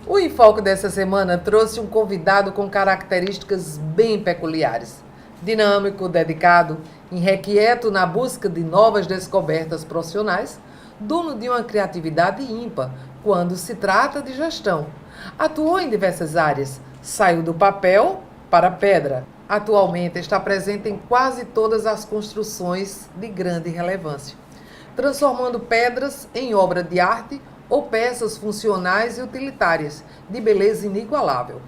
O Enfoque dessa semana trouxe um convidado com características bem peculiares. Dinâmico, dedicado, inquieto na busca de novas descobertas profissionais, dono de uma criatividade ímpar quando se trata de gestão. Atuou em diversas áreas, saiu do papel para a pedra. Atualmente está presente em quase todas as construções de grande relevância, transformando pedras em obra de arte ou peças funcionais e utilitárias, de beleza inigualável.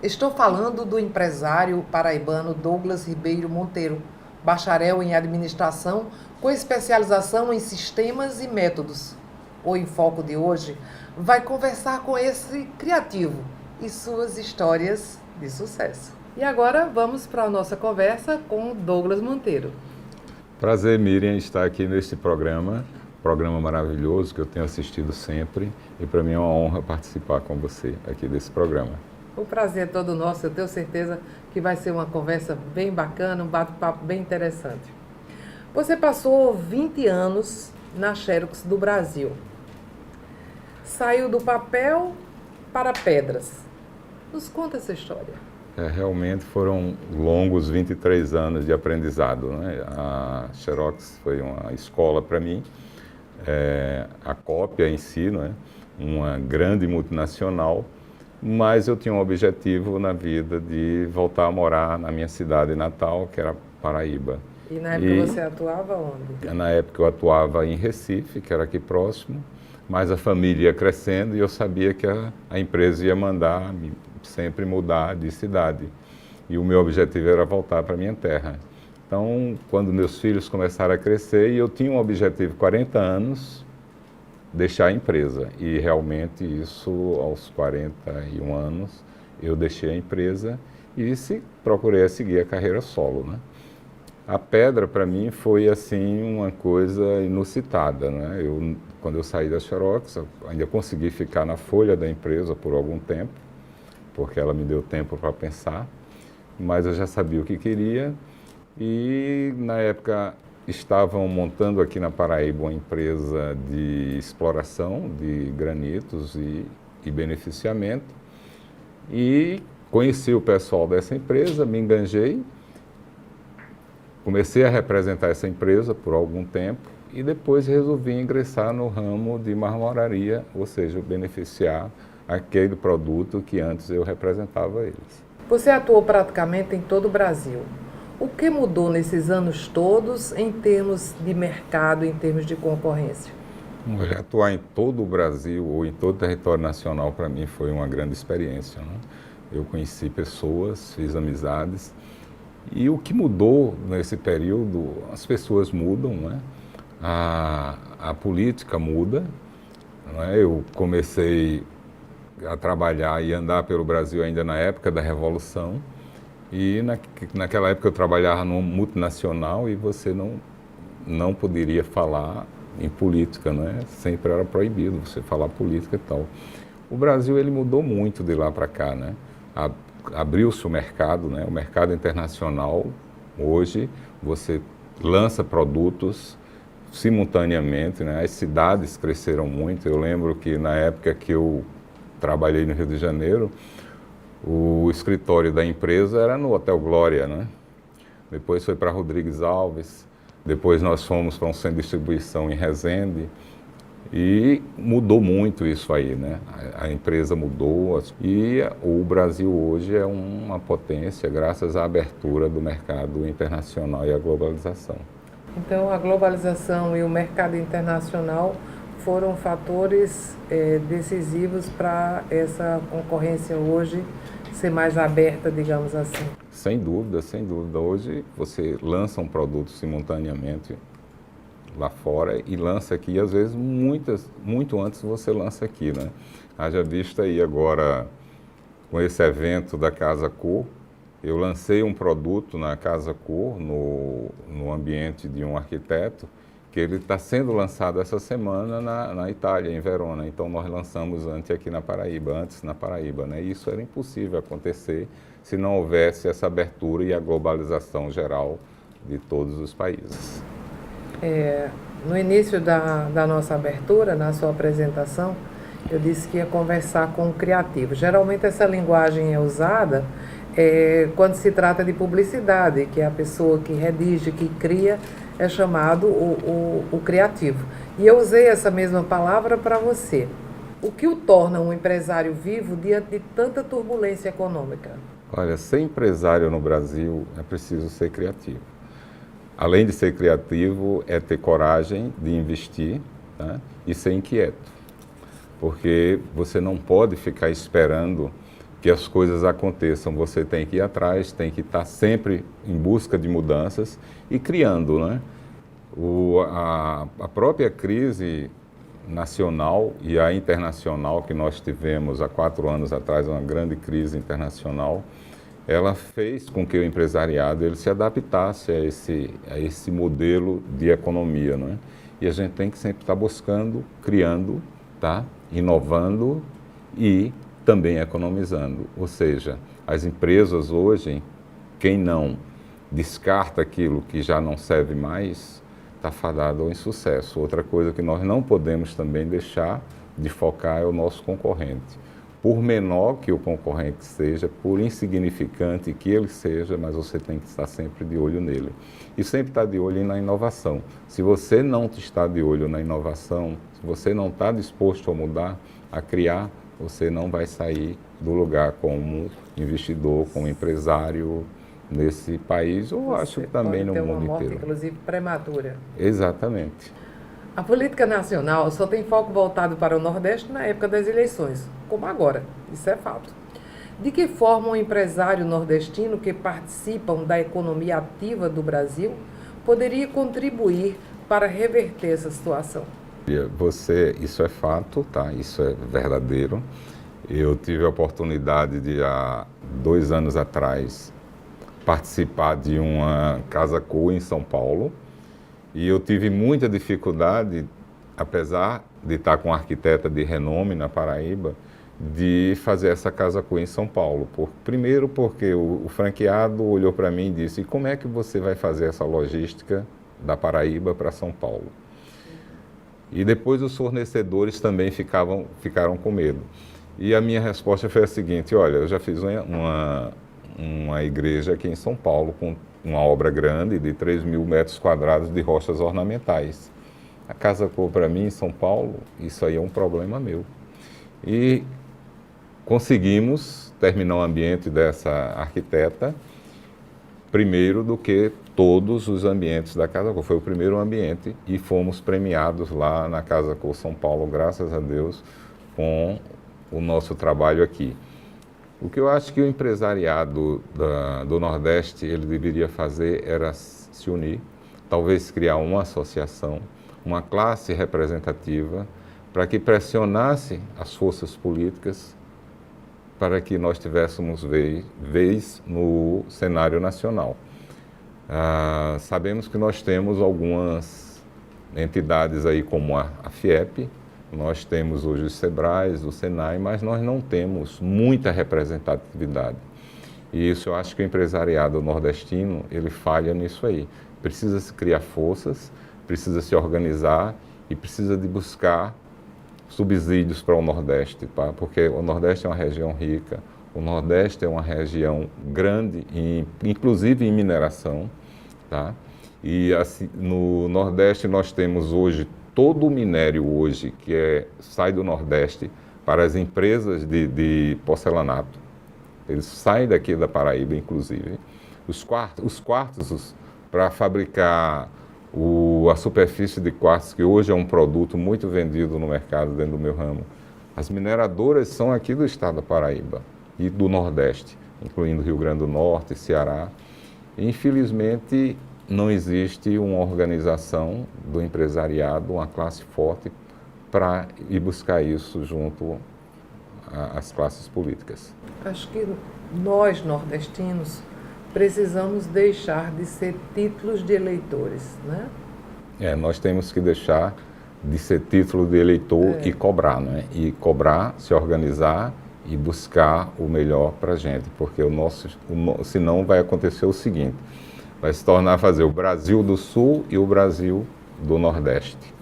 Estou falando do empresário paraibano Douglas Ribeiro Monteiro, bacharel em administração com especialização em sistemas e métodos. O Enfoque de hoje vai conversar com esse criativo e suas histórias de sucesso. E agora vamos para a nossa conversa com Douglas Monteiro. Prazer, Miriam, estar aqui neste programa maravilhoso que eu tenho assistido sempre, e para mim é uma honra participar com você aqui desse programa. O prazer é todo nosso, eu tenho certeza que vai ser uma conversa bem bacana, um bate-papo bem interessante. Você passou 20 anos na Xerox do Brasil. Saiu do papel para pedras. Nos conta essa história. Realmente foram longos 23 anos de aprendizado, né? A Xerox foi uma escola para mim. A cópia em si, né? Uma grande multinacional, mas eu tinha um objetivo na vida de voltar a morar na minha cidade natal, que era Paraíba. E na época você atuava onde? Na época eu atuava em Recife, que era aqui próximo, mas a família ia crescendo e eu sabia que a empresa ia mandar sempre mudar de cidade. E o meu objetivo era voltar para a minha terra. Então, quando meus filhos começaram a crescer, e eu tinha um objetivo, 40 anos, deixar a empresa. E realmente isso, aos 41 anos, eu deixei a empresa e procurei seguir a carreira solo, né? A pedra, para mim, foi assim uma coisa inusitada, né? Quando eu saí da Xerox, eu ainda consegui ficar na folha da empresa por algum tempo, porque ela me deu tempo para pensar, mas eu já sabia o que queria. E, na época, estavam montando aqui na Paraíba uma empresa de exploração de granitos e beneficiamento. E conheci o pessoal dessa empresa, me enganjei, comecei a representar essa empresa por algum tempo e depois resolvi ingressar no ramo de marmoraria, ou seja, beneficiar aquele produto que antes eu representava eles. Você atuou praticamente em todo o Brasil. O que mudou nesses anos todos em termos de mercado, em termos de concorrência? Atuar em todo o Brasil ou em todo o território nacional, para mim, foi uma grande experiência, né? Eu conheci pessoas, fiz amizades, e o que mudou nesse período, as pessoas mudam, né? A política muda, né? Eu comecei a trabalhar e andar pelo Brasil ainda na época da Revolução, e naquela época eu trabalhava numa multinacional e você não poderia falar em política, né? Sempre era proibido você falar política e tal. O Brasil, ele mudou muito de lá para cá, né? Abriu-se o mercado, né? O mercado internacional. Hoje você lança produtos simultaneamente, né? As cidades cresceram muito. Eu lembro que na época que eu trabalhei no Rio de Janeiro, o escritório da empresa era no Hotel Glória, né? Depois foi para Rodrigues Alves, depois nós fomos para um centro de distribuição em Resende, e mudou muito isso aí, né? A empresa mudou e o Brasil hoje é uma potência graças à abertura do mercado internacional e à globalização. Então, a globalização e o mercado internacional foram fatores decisivos para essa concorrência hoje ser mais aberta, digamos assim. Sem dúvida, sem dúvida. Hoje você lança um produto simultaneamente lá fora e lança aqui, e às vezes muito antes você lança aqui, né? Haja vista aí agora, com esse evento da Casa Cor, eu lancei um produto na Casa Cor, no ambiente de um arquiteto, que ele está sendo lançado essa semana na Itália, em Verona. Então nós lançamos antes na Paraíba, né? E isso era impossível acontecer se não houvesse essa abertura e a globalização geral de todos os países. No início da nossa abertura, na sua apresentação, eu disse que ia conversar com o criativo. Geralmente essa linguagem é usada quando se trata de publicidade, que é a pessoa que redige, que cria, é chamado o criativo. E eu usei essa mesma palavra para você. O que o torna um empresário vivo diante de tanta turbulência econômica? Olha, ser empresário no Brasil é preciso ser criativo. Além de ser criativo, é ter coragem de investir, tá? E ser inquieto. Porque você não pode ficar esperando que as coisas aconteçam. Você tem que ir atrás, tem que estar sempre em busca de mudanças e criando, né? A própria crise nacional e a internacional que nós tivemos há 4 anos atrás, uma grande crise internacional, ela fez com que o empresariado ele se adaptasse a esse modelo de economia, não é? E a gente tem que sempre estar buscando, criando, tá? Inovando e também economizando. Ou seja, as empresas hoje, quem não descarta aquilo que já não serve mais, está fadado ao insucesso. Outra coisa que nós não podemos também deixar de focar é o nosso concorrente. Por menor que o concorrente seja, por insignificante que ele seja, mas você tem que estar sempre de olho nele. E sempre estar de olho na inovação. Se você não está de olho na inovação, se você não está disposto a mudar, a criar, você não vai sair do lugar como investidor, como empresário nesse país, ou Você acho que também no pode ter mundo uma morte, inteiro. inclusive, prematura. Exatamente. A política nacional só tem foco voltado para o Nordeste na época das eleições, como agora, isso é fato. De que forma um empresário nordestino que participam da economia ativa do Brasil poderia contribuir para reverter essa situação? Isso é fato, tá? Isso é verdadeiro. Eu tive a oportunidade de, há 2 anos atrás, participar de uma Casa Cor em São Paulo. E eu tive muita dificuldade, apesar de estar com uma arquiteta de renome na Paraíba, de fazer essa Casa Cor em São Paulo. Primeiro porque o franqueado olhou para mim e disse: e como é que você vai fazer essa logística da Paraíba para São Paulo? E depois os fornecedores também ficaram com medo. E a minha resposta foi a seguinte: olha, eu já fiz uma igreja aqui em São Paulo com uma obra grande de 3.000 metros quadrados de rochas ornamentais. A Casa Cor, para mim, em São Paulo, isso aí é um problema meu. E conseguimos terminar o ambiente dessa arquiteta primeiro do que todos os ambientes da Casa Cor. Foi o primeiro ambiente e fomos premiados lá na Casa Cor São Paulo, graças a Deus, com o nosso trabalho aqui. O que eu acho que o empresariado do Nordeste ele deveria fazer era se unir, talvez criar uma associação, uma classe representativa, para que pressionasse as forças políticas para que nós tivéssemos vez no cenário nacional. Sabemos que nós temos algumas entidades aí como a FIEP, nós temos hoje os SEBRAES, o SENAI, mas nós não temos muita representatividade. E isso eu acho que o empresariado nordestino, ele falha nisso aí. Precisa se criar forças, precisa se organizar e precisa de buscar subsídios para o Nordeste, tá? Porque o Nordeste é uma região rica, o Nordeste é uma região grande, inclusive em mineração, tá? E assim, no Nordeste nós temos hoje todo o minério hoje que sai do Nordeste para as empresas de porcelanato. Eles saem daqui da Paraíba, inclusive. Os quartos para fabricar a superfície de quartzo, que hoje é um produto muito vendido no mercado dentro do meu ramo. As mineradoras são aqui do estado da Paraíba e do Nordeste, incluindo Rio Grande do Norte, Ceará. Infelizmente, não existe uma organização do empresariado, uma classe forte, para ir buscar isso junto às classes políticas. Acho que nós, nordestinos, precisamos deixar de ser títulos de eleitores, né? Nós temos que deixar de ser título de eleitor e cobrar, né? E cobrar, se organizar e buscar o melhor para a gente, porque senão vai acontecer o seguinte: vai se tornar fazer o Brasil do Sul e o Brasil do Nordeste.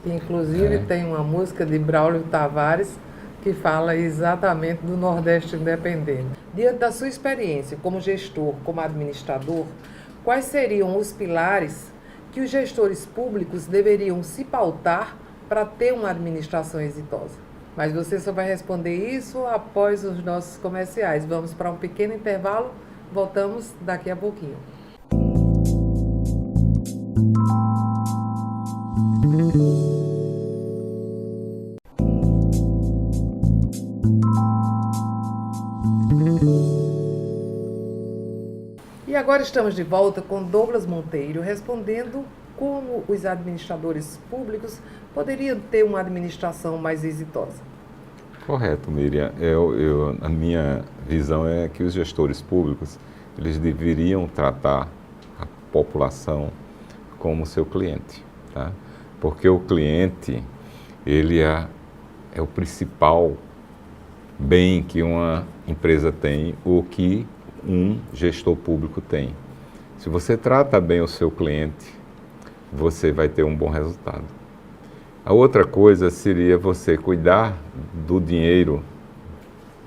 Inclusive tem uma música de Braulio Tavares que fala exatamente do Nordeste independente. Diante da sua experiência como gestor, como administrador, quais seriam os pilares que os gestores públicos deveriam se pautar para ter uma administração exitosa? Mas você só vai responder isso após os nossos comerciais. Vamos para um pequeno intervalo, voltamos daqui a pouquinho. E agora estamos de volta com Douglas Monteiro, respondendo como os administradores públicos poderiam ter uma administração mais exitosa. Correto, Miriam. A minha visão é que os gestores públicos, eles deveriam tratar a população como seu cliente, tá? Porque o cliente, ele é o principal bem que uma empresa tem, ou que um gestor público tem. Se você trata bem o seu cliente, você vai ter um bom resultado. A outra coisa seria você cuidar do dinheiro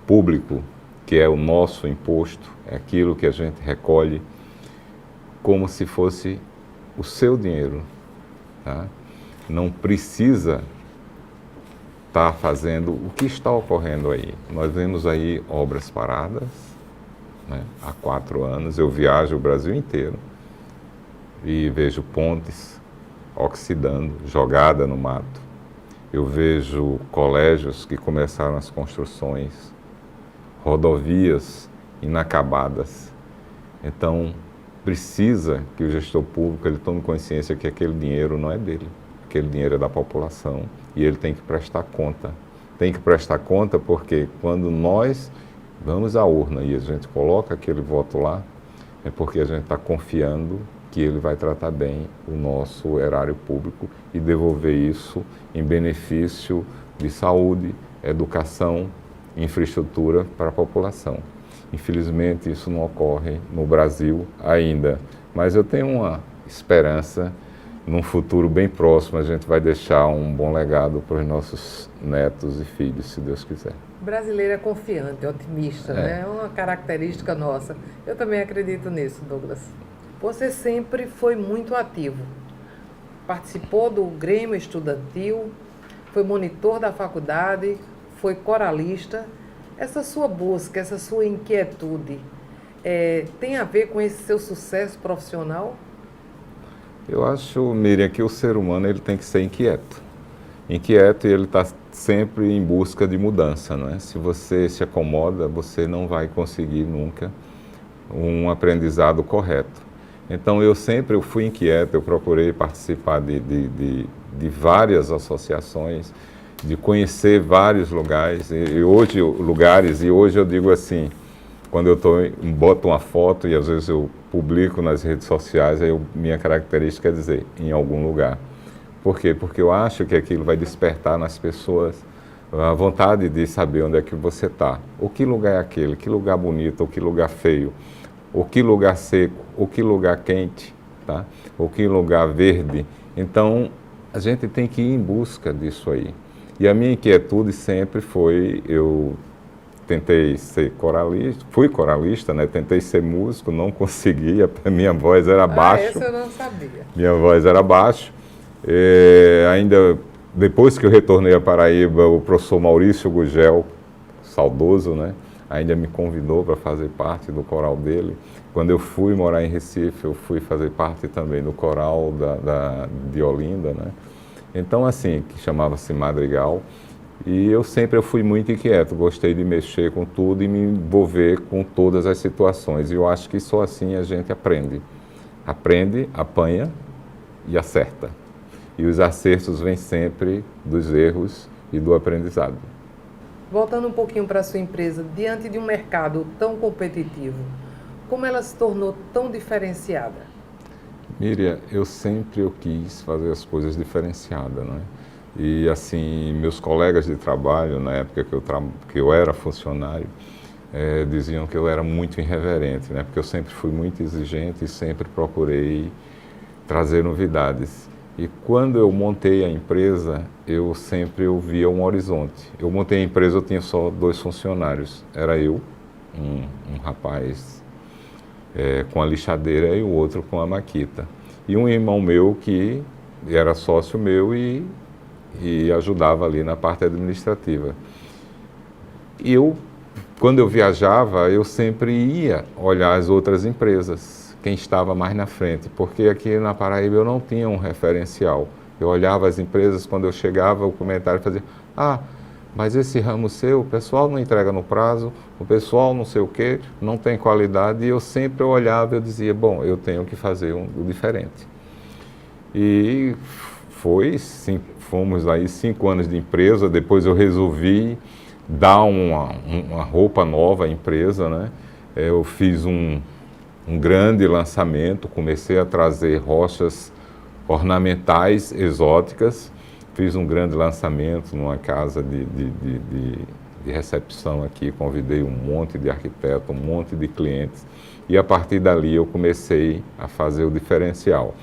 público, que é o nosso imposto, é aquilo que a gente recolhe, como se fosse o seu dinheiro, tá? Não precisa estar fazendo o que está ocorrendo aí. Nós vemos aí obras paradas, né? Há 4 anos, eu viajo o Brasil inteiro e vejo pontes oxidando, jogada no mato. Eu vejo colégios que começaram as construções, rodovias inacabadas. Então, precisa que o gestor público ele tome consciência que aquele dinheiro não é dele, aquele dinheiro é da população e ele tem que prestar conta. Tem que prestar conta porque quando nós vamos à urna e a gente coloca aquele voto lá, é porque a gente está confiando que ele vai tratar bem o nosso erário público e devolver isso em benefício de saúde, educação, infraestrutura para a população. Infelizmente, isso não ocorre no Brasil ainda, mas eu tenho uma esperança, num futuro bem próximo, a gente vai deixar um bom legado para os nossos netos e filhos, se Deus quiser. O brasileiro é confiante, otimista, né? É uma característica nossa. Eu também acredito nisso, Douglas. Você sempre foi muito ativo. Participou do Grêmio Estudantil, foi monitor da faculdade, foi coralista. Essa sua busca, essa sua inquietude, tem a ver com esse seu sucesso profissional? Eu acho, Miriam, que o ser humano ele tem que ser inquieto. Inquieto e ele está sempre em busca de mudança, não é? Se você se acomoda, você não vai conseguir nunca um aprendizado correto. Então, eu fui inquieto, eu procurei participar de várias associações, de conhecer vários lugares, e hoje eu digo assim, quando eu boto uma foto e às vezes eu publico nas redes sociais, minha característica é dizer, em algum lugar. Por quê? Porque eu acho que aquilo vai despertar nas pessoas a vontade de saber onde é que você está. O que lugar é aquele? Que lugar bonito? Ou que lugar feio? Ou que lugar seco? Ou que lugar quente? Tá? Ou que lugar verde? Então, a gente tem que ir em busca disso aí. E a minha inquietude sempre foi, eu tentei ser coralista, fui coralista, né? Tentei ser músico, não conseguia, minha voz era baixa. Essa eu não sabia. Minha voz era baixa. Ainda depois que eu retornei à Paraíba, o professor Maurício Gugel, saudoso, né? Ainda me convidou para fazer parte do coral dele. Quando eu fui morar em Recife, eu fui fazer parte também do coral de Olinda, né? Então, assim, que chamava-se Madrigal. E eu fui muito inquieto, gostei de mexer com tudo e me envolver com todas as situações. E eu acho que só assim a gente aprende. Aprende, apanha e acerta. E os acertos vêm sempre dos erros e do aprendizado. Voltando um pouquinho para a sua empresa, diante de um mercado tão competitivo, como ela se tornou tão diferenciada? Miriam, eu quis fazer as coisas diferenciadas, né? E assim, meus colegas de trabalho, na época que eu era funcionário, diziam que eu era muito irreverente, né? Porque eu sempre fui muito exigente e sempre procurei trazer novidades. E quando eu montei a empresa, eu sempre via um horizonte. Eu montei a empresa, eu tinha só 2 funcionários. Era eu, um rapaz com a lixadeira e o outro com a maquita. E um irmão meu que era sócio meu e ajudava ali na parte administrativa. E quando eu viajava, eu sempre ia olhar as outras empresas, quem estava mais na frente, porque aqui na Paraíba eu não tinha um referencial. Eu olhava as empresas, quando eu chegava, o comentário fazia: mas esse ramo seu, o pessoal não entrega no prazo, o pessoal não sei o quê, não tem qualidade. E eu sempre olhava e eu dizia: bom, eu tenho que fazer o diferente. E fomos aí 5 anos de empresa. Depois eu resolvi dar uma roupa nova à empresa, né? Eu fiz um grande lançamento, comecei a trazer rochas ornamentais exóticas, fiz um grande lançamento numa casa de recepção aqui, convidei um monte de arquitetos, um monte de clientes, e a partir dali eu comecei a fazer o diferencial.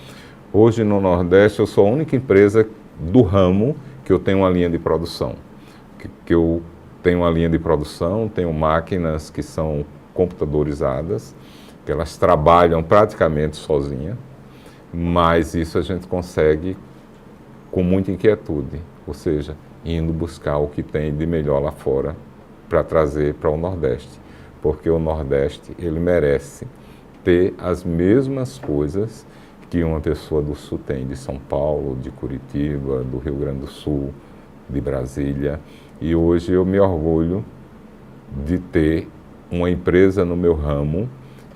Hoje no Nordeste eu sou a única empresa do ramo que eu tenho uma linha de produção, que eu tenho uma linha de produção, tenho máquinas que são computadorizadas, que elas trabalham praticamente sozinhas, mas isso a gente consegue com muita inquietude, ou seja, indo buscar o que tem de melhor lá fora para trazer para o Nordeste, porque o Nordeste ele merece ter as mesmas coisas que uma pessoa do Sul tem, de São Paulo, de Curitiba, do Rio Grande do Sul, de Brasília. E hoje eu me orgulho de ter uma empresa no meu ramo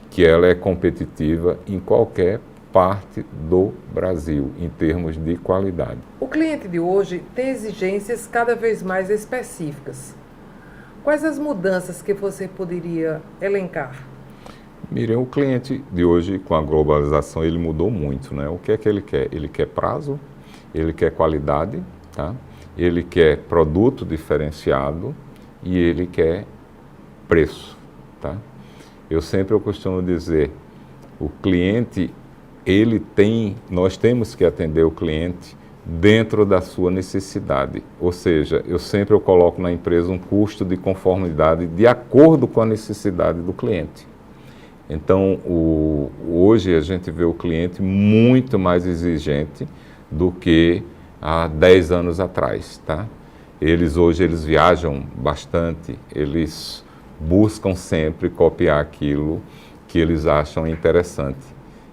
que ela é competitiva em qualquer parte do Brasil, em termos de qualidade. O cliente de hoje tem exigências cada vez mais específicas. Quais as mudanças que você poderia elencar? Miriam, o cliente de hoje, com a globalização, ele mudou muito, né? O que é que ele quer? Ele quer prazo, ele quer qualidade, tá? Ele quer produto diferenciado e ele quer preço, tá? Eu costumo dizer, o cliente, nós temos que atender o cliente dentro da sua necessidade. Ou seja, eu coloco na empresa um custo de conformidade de acordo com a necessidade do cliente. Então, hoje a gente vê o cliente muito mais exigente do que há 10 anos atrás, tá? Hoje eles viajam bastante, eles buscam sempre copiar aquilo que eles acham interessante.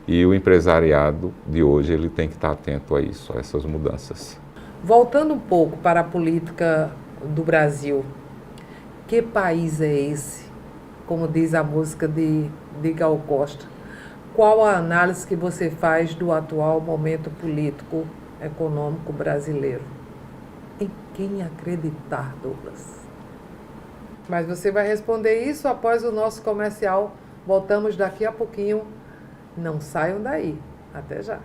E o empresariado de hoje ele tem que estar atento a isso, a essas mudanças. Voltando um pouco para a política do Brasil, que país é esse? Como diz a música de Gal Costa. Qual a análise que você faz do atual momento político, econômico brasileiro? Em quem acreditar, Douglas? Mas você vai responder isso após o nosso comercial. Voltamos daqui a pouquinho. Não saiam daí. Até já.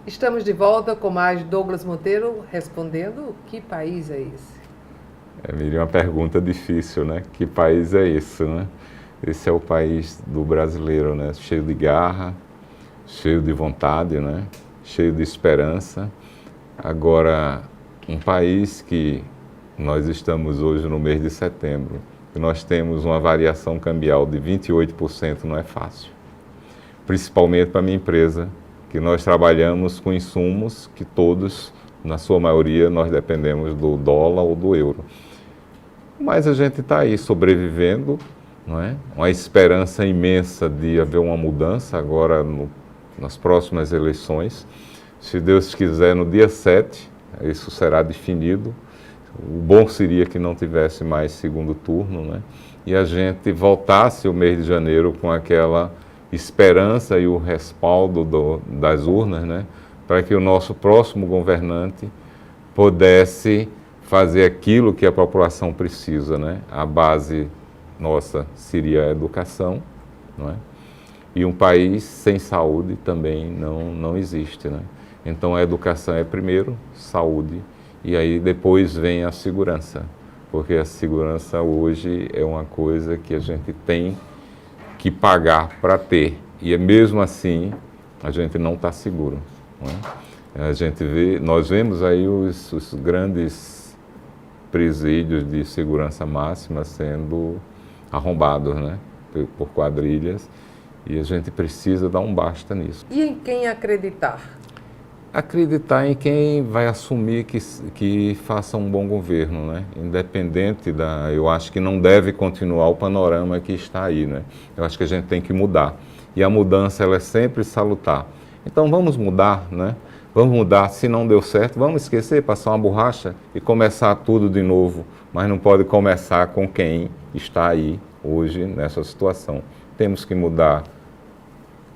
Estamos de volta com mais Douglas Monteiro respondendo: que país é esse? Miriam, uma pergunta difícil, né? Que país é esse, né? Esse é o país do brasileiro, né? Cheio de garra, cheio de vontade, né? Cheio de esperança. Agora, um país que nós estamos hoje no mês de setembro, que nós temos uma variação cambial de 28%, não é fácil. Principalmente para a minha empresa, que nós trabalhamos com insumos que todos, na sua maioria, nós dependemos do dólar ou do euro. Mas a gente está aí sobrevivendo, não é? Uma esperança imensa de haver uma mudança agora nas próximas eleições. Se Deus quiser, no dia 7, isso será definido. O bom seria que não tivesse mais segundo turno, né? E a gente voltasse o mês de janeiro com aquela esperança e o respaldo das urnas, né? Para que o nosso próximo governante pudesse fazer aquilo que a população precisa, né? A base nossa seria a educação, não é? E um país sem saúde também não existe, né? Então a educação é primeiro, saúde, e aí depois vem a segurança, porque a segurança hoje é uma coisa que a gente tem que pagar para ter, e mesmo assim a gente não está seguro, não é? Nós vemos aí os grandes presídios de segurança máxima sendo arrombados, né, por quadrilhas, e a gente precisa dar um basta nisso. E em quem acreditar? Acreditar em quem vai assumir que faça um bom governo, né? Independente eu acho que não deve continuar o panorama que está aí, né? Eu acho que a gente tem que mudar. E a mudança, ela é sempre salutar. Então vamos mudar, né? Vamos mudar. Se não deu certo, vamos esquecer, passar uma borracha e começar tudo de novo. Mas não pode começar com quem está aí hoje nessa situação. Temos que mudar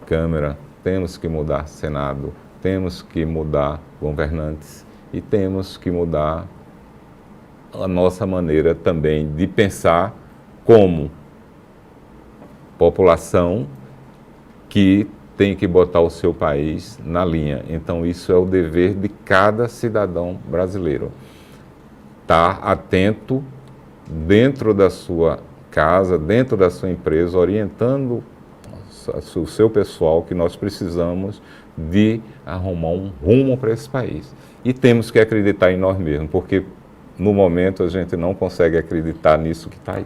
Câmara, temos que mudar Senado, temos que mudar governantes e temos que mudar a nossa maneira também de pensar como população que tem que botar o seu país na linha. Então isso é o dever de cada cidadão brasileiro. Estar atento dentro da sua casa, dentro da sua empresa, orientando o seu pessoal que nós precisamos de arrumar um rumo para esse país. E temos que acreditar em nós mesmos, porque no momento a gente não consegue acreditar nisso que está aí.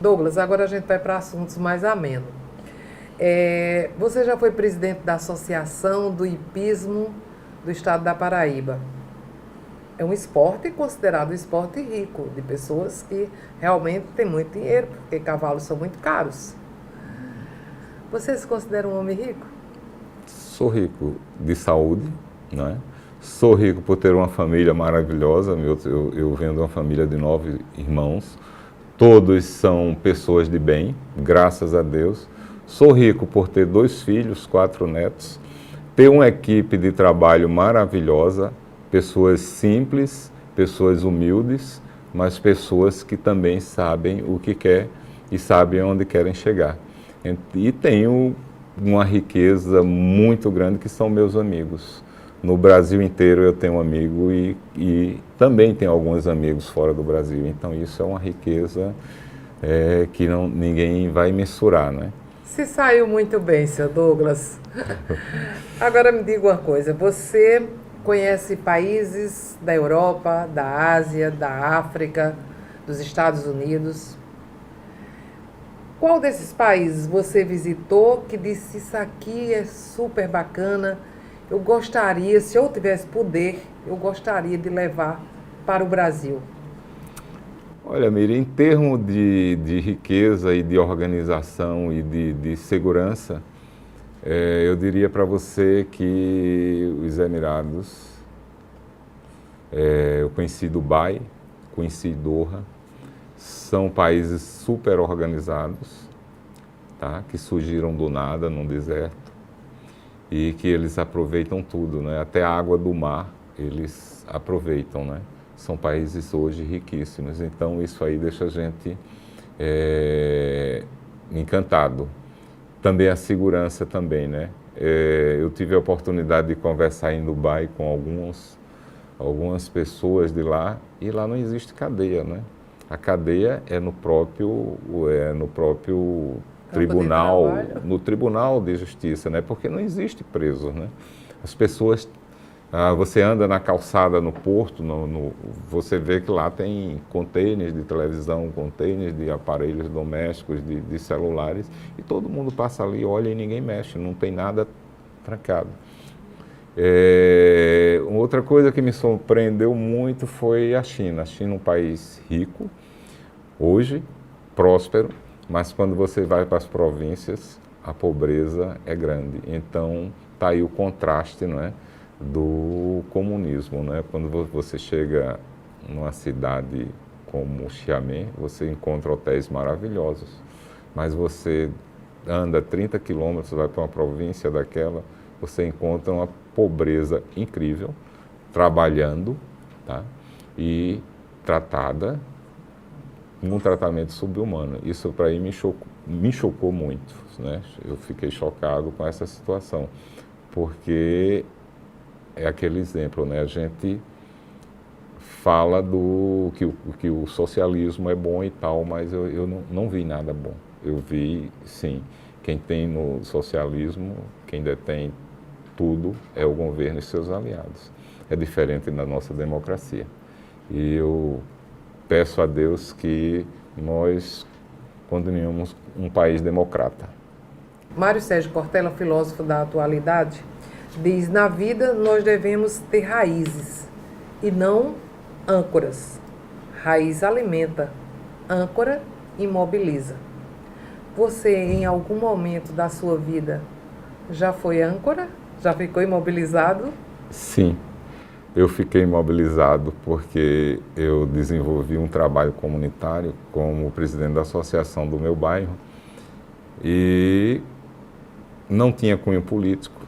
Douglas, agora a gente vai para assuntos mais amenos. Você já foi presidente da Associação do Hipismo do Estado da Paraíba. É um esporte considerado um esporte rico, de pessoas que realmente têm muito dinheiro, porque cavalos são muito caros. Você se considera um homem rico? Sou rico de saúde, não é? Sou rico por ter uma família maravilhosa. Eu venho de uma família de 9 irmãos. Todos são pessoas de bem, graças a Deus. Sou rico por ter 2 filhos, 4 netos. Ter uma equipe de trabalho maravilhosa, pessoas simples, pessoas humildes, mas pessoas que também sabem o que quer e sabem onde querem chegar. E tenho uma riqueza muito grande que são meus amigos. No Brasil inteiro eu tenho um amigo e também tenho alguns amigos fora do Brasil. Então isso é uma riqueza que ninguém vai mensurar, né? Se saiu muito bem, seu Douglas. Agora me diga uma coisa, você conhece países da Europa, da Ásia, da África, dos Estados Unidos. Qual desses países você visitou que disse, isso aqui é super bacana, eu gostaria, se eu tivesse poder, eu gostaria de levar para o Brasil? Olha, Miriam, em termos de riqueza e de organização e de segurança, eu diria para você que os Emirados, eu conheci Dubai, conheci Doha, são países super organizados, tá? Que surgiram do nada, num deserto, e que eles aproveitam tudo, né? Até a água do mar eles aproveitam, né? São países hoje riquíssimos, então isso aí deixa a gente encantado. Também a segurança também, né? Eu tive a oportunidade de conversar em Dubai com algumas pessoas de lá, e lá não existe cadeia, né? A cadeia é no próprio tribunal, no Tribunal de Justiça, né? Porque não existe preso, né? As pessoas, você anda na calçada no porto, você vê que lá tem containers de televisão, containers de aparelhos domésticos, de celulares, e todo mundo passa ali, olha e ninguém mexe, não tem nada trancado. Outra coisa que me surpreendeu muito foi a China. A China é um país rico, hoje, próspero, mas quando você vai para as províncias, a pobreza é grande. Então, está aí o contraste, não é, do comunismo, né? Quando você chega numa cidade como Xiamen, você encontra hotéis maravilhosos, mas você anda 30 quilômetros, vai para uma província daquela, você encontra uma pobreza incrível, trabalhando, tá? E tratada com um tratamento subhumano. Isso para mim me chocou muito, né? Eu fiquei chocado com essa situação, porque é aquele exemplo, né? A gente fala do que o socialismo é bom e tal, mas eu não vi nada bom. Eu vi, sim, quem tem no socialismo, quem detém tudo é o governo e seus aliados. É diferente da nossa democracia. E eu peço a Deus que nós continuemos um país democrata. Mário Sérgio Cortella, filósofo da atualidade, diz: na vida nós devemos ter raízes e não âncoras. Raiz alimenta, âncora imobiliza. Você, em algum momento da sua vida, já foi âncora? Já ficou imobilizado? Sim, eu fiquei imobilizado porque eu desenvolvi um trabalho comunitário como presidente da associação do meu bairro e não tinha cunho político,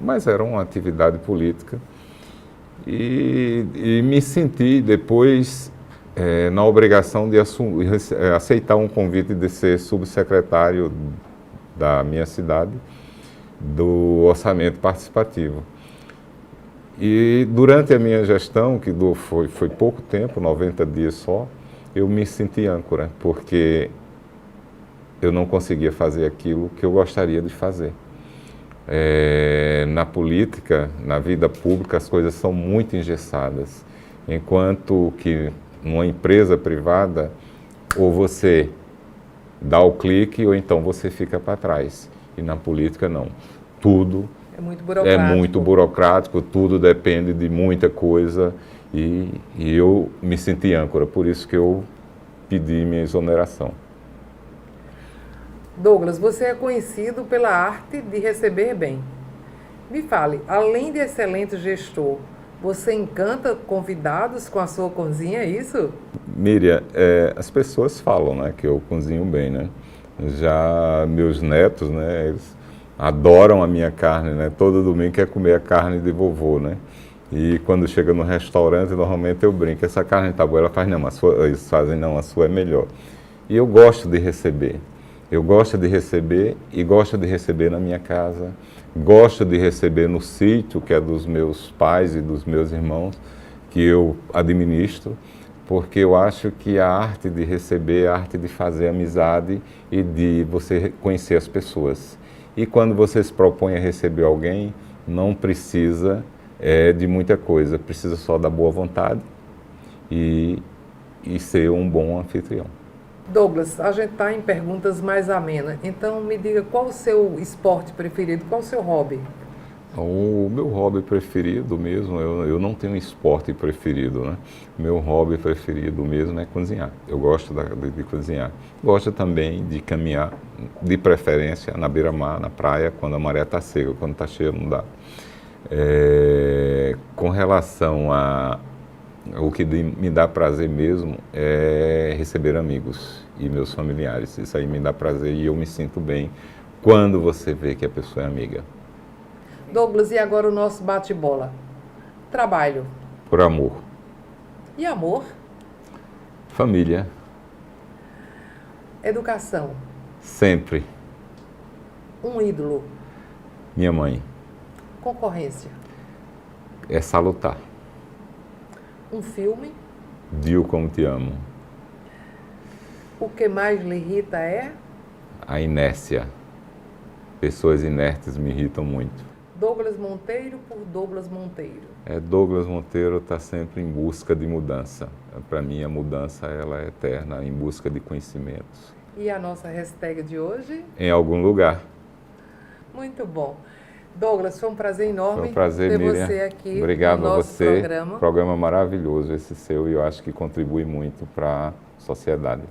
mas era uma atividade política. E me senti depois na obrigação de aceitar um convite de ser subsecretário da minha cidade do orçamento participativo. E durante a minha gestão, que foi pouco tempo, 90 dias só, eu me senti âncora, porque eu não conseguia fazer aquilo que eu gostaria de fazer. Na política, na vida pública, as coisas são muito engessadas, enquanto que numa empresa privada, ou você dá o clique ou então você fica para trás. E na política não. Tudo é muito burocrático, tudo depende de muita coisa e eu me senti âncora, por isso que eu pedi minha exoneração. Douglas, você é conhecido pela arte de receber bem. Me fale, além de excelente gestor, você encanta convidados com a sua cozinha, é isso? Miriam, as pessoas falam, né, que eu cozinho bem, né? Já meus netos, né, eles adoram a minha carne, né? Todo domingo quer comer a carne de vovô, né? E quando chega no restaurante, normalmente eu brinco, essa carne tá boa, ela faz, não, eles fazem, não, a sua é melhor. E eu gosto de receber. Eu gosto de receber e gosto de receber na minha casa, gosto de receber no sítio, que é dos meus pais e dos meus irmãos, que eu administro, porque eu acho que a arte de receber é a arte de fazer amizade e de você conhecer as pessoas. E quando você se propõe a receber alguém, não precisa de muita coisa, precisa só da boa vontade e ser um bom anfitrião. Douglas, a gente está em perguntas mais amenas, então me diga qual o seu esporte preferido, qual o seu hobby? O meu hobby preferido mesmo, eu não tenho um esporte preferido, né? Meu hobby preferido mesmo é cozinhar. Eu gosto de cozinhar. Gosto também de caminhar, de preferência na beira-mar, na praia, quando a maré está seca, quando está cheia não dá. Com relação o que me dá prazer mesmo é receber amigos e meus familiares. Isso aí me dá prazer e eu me sinto bem quando você vê que a pessoa é amiga. Douglas, e agora o nosso bate-bola. Trabalho. Por amor. E amor? Família. Educação. Sempre. Um ídolo. Minha mãe. Concorrência. É salutar. Um filme. Dio, como te amo. O que mais lhe irrita é? A inércia. Pessoas inertes me irritam muito. Douglas Monteiro por Douglas Monteiro. Douglas Monteiro está sempre em busca de mudança. Para mim, a mudança ela é eterna, em busca de conhecimentos. E a nossa hashtag de hoje? Em algum lugar. Muito bom. Douglas, foi um prazer enorme foi um prazer, ter Miriam. você aqui Obrigado no nosso a você. programa. Programa maravilhoso esse seu e eu acho que contribui muito para a sociedade.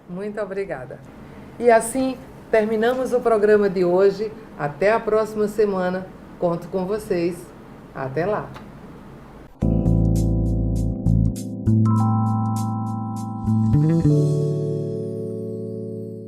Muito obrigada. E assim terminamos o programa de hoje. Até a próxima semana. Conto com vocês. Até lá.